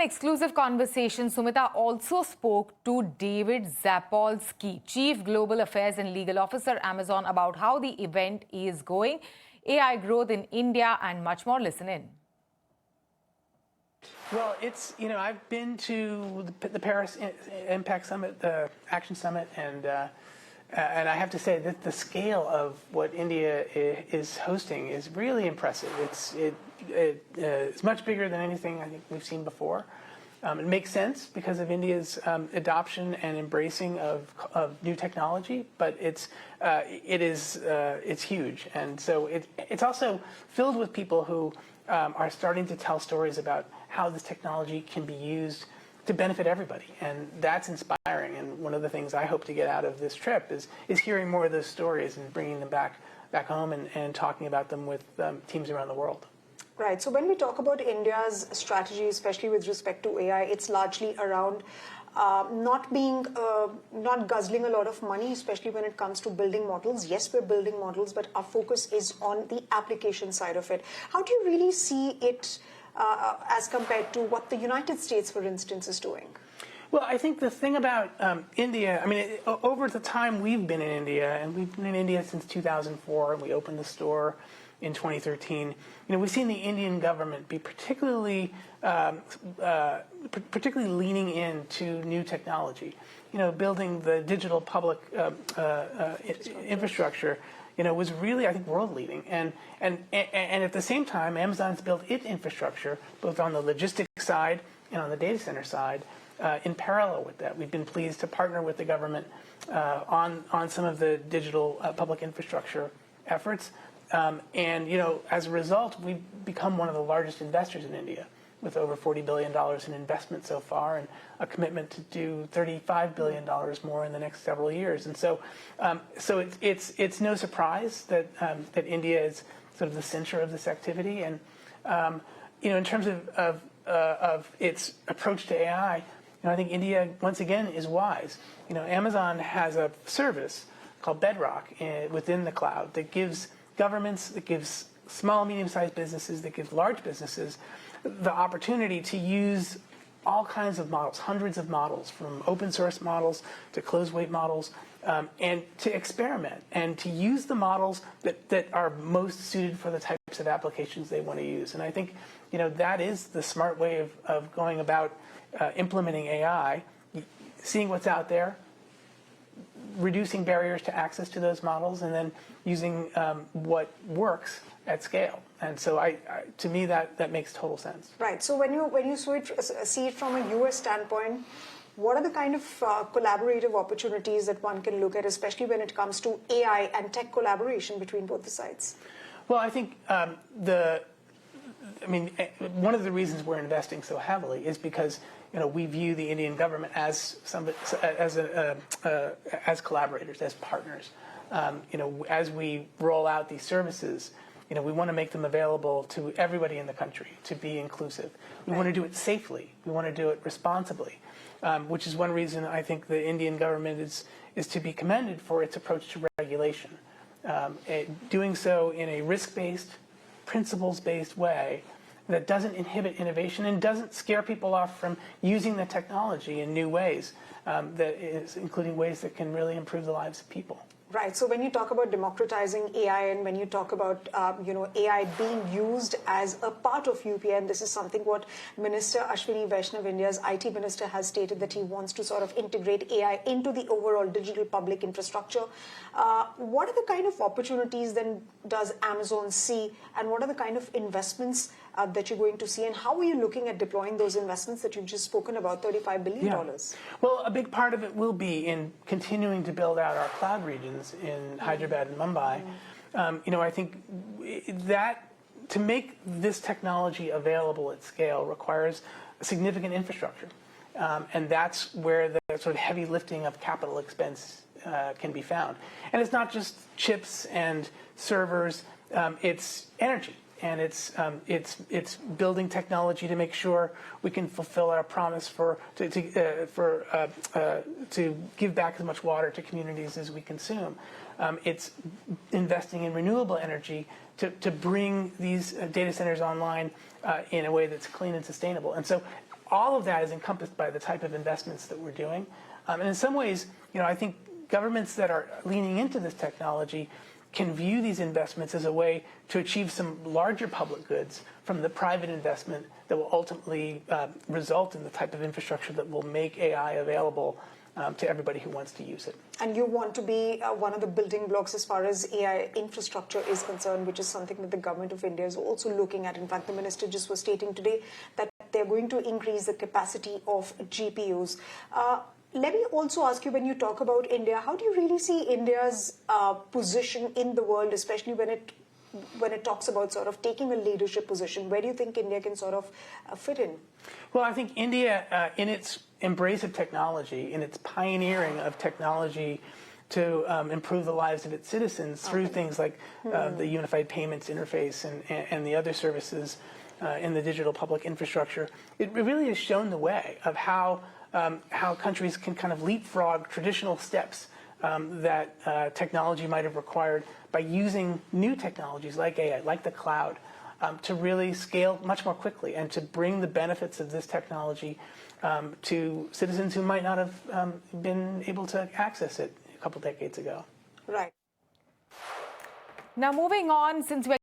Exclusive conversation, Sumita also spoke to David Zapolsky, Chief Global Affairs and Legal Officer, Amazon, about how the event is going, AI growth in India, and much more. Listen in. Well, I've been to the Paris Impact Summit, the Action Summit, and I have to say that the scale of what India is hosting is really impressive. It's much bigger than anything I think we've seen before. It makes sense because of India's adoption and embracing of new technology, but it's huge, and so it's also filled with people who are starting to tell stories about how this technology can be used to benefit everybody, and that's inspiring. And one of the things I hope to get out of this trip is hearing more of those stories and bringing them back home and talking about them with teams around the world. Right. So when we talk about India's strategy, especially with respect to AI, it's largely around not guzzling a lot of money, especially when it comes to building models. Yes, we're building models, but our focus is on the application side of it. How do you really see it as compared to what the United States, for instance, is doing? Well, I think the thing about India, over the time we've been in India, and we've been in India since 2004, and we opened the store in 2013, we've seen the Indian government be particularly leaning into new technology. Building the digital public infrastructure, was really, I think, world leading. And at the same time, Amazon's built its infrastructure, both on the logistics side and on the data center side, in parallel with that. We've been pleased to partner with the government on some of the digital public infrastructure efforts. As a result, we've become one of the largest investors in India, with over $40 billion in investment so far, and a commitment to do $35 billion more in the next several years. And so it's no surprise that India is sort of the center of this activity. And in terms of its approach to AI, I think India once again is wise. Amazon has a service called Bedrock within the cloud that gives governments, that gives small, medium-sized businesses, that gives large businesses the opportunity to use all kinds of models, hundreds of models, from open source models to closed weight models, and to experiment and to use the models that are most suited for the types of applications they want to use. And I think that is the smart way of going about implementing AI, seeing what's out there, reducing barriers to access to those models, and then using what works at scale. And so to me, that makes total sense. Right. So when you see it from a US standpoint, what are the kind of collaborative opportunities that one can look at, especially when it comes to AI and tech collaboration between both the sides? Well, I think one of the reasons we're investing so heavily is because we view the Indian government as collaborators, as partners. As we roll out these services, we want to make them available to everybody in the country, to be inclusive. We want to do it safely. We want to do it responsibly, which is one reason I think the Indian government is to be commended for its approach to regulation. Doing so in a risk-based, principles-based way that doesn't inhibit innovation and doesn't scare people off from using the technology in new ways, including ways that can really improve the lives of people. Right. So when you talk about democratizing AI, and when you talk about AI being used as a part of UPI, and this is something what Minister Ashwini Vaishnav, India's IT minister, has stated, that he wants to sort of integrate AI into the overall digital public infrastructure. What are the kind of opportunities then does Amazon see, and what are the kind of investments that you're going to see, and how are you looking at deploying those investments that you've just spoken about, $35 billion? Yeah. Well, a big part of it will be in continuing to build out our cloud regions in Hyderabad and Mumbai. I think that to make this technology available at scale requires a significant infrastructure. And that's where the sort of heavy lifting of capital expense can be found. And it's not just chips and servers, it's energy. And it's building technology to make sure we can fulfill our promise to give back as much water to communities as we consume. It's investing in renewable energy to bring these data centers online in a way that's clean and sustainable. And so all of that is encompassed by the type of investments that we're doing. And in some ways, I think governments that are leaning into this technology can view these investments as a way to achieve some larger public goods from the private investment that will ultimately result in the type of infrastructure that will make AI available to everybody who wants to use it. And you want to be one of the building blocks as far as AI infrastructure is concerned, which is something that the government of India is also looking at. In fact, the minister just was stating today that they're going to increase the capacity of GPUs. Let me also ask you, when you talk about India, how do you really see India's position in the world, especially when it talks about sort of taking a leadership position? Where do you think India can sort of fit in? Well, I think India, in its embrace of technology, in its pioneering of technology to improve the lives of its citizens through things like the Unified Payments Interface and the other services in the digital public infrastructure, it really has shown the way of how countries can kind of leapfrog traditional steps that technology might have required by using new technologies like AI, like the cloud, to really scale much more quickly and to bring the benefits of this technology to citizens who might not have been able to access it a couple decades ago. Right. Now, moving on, since we're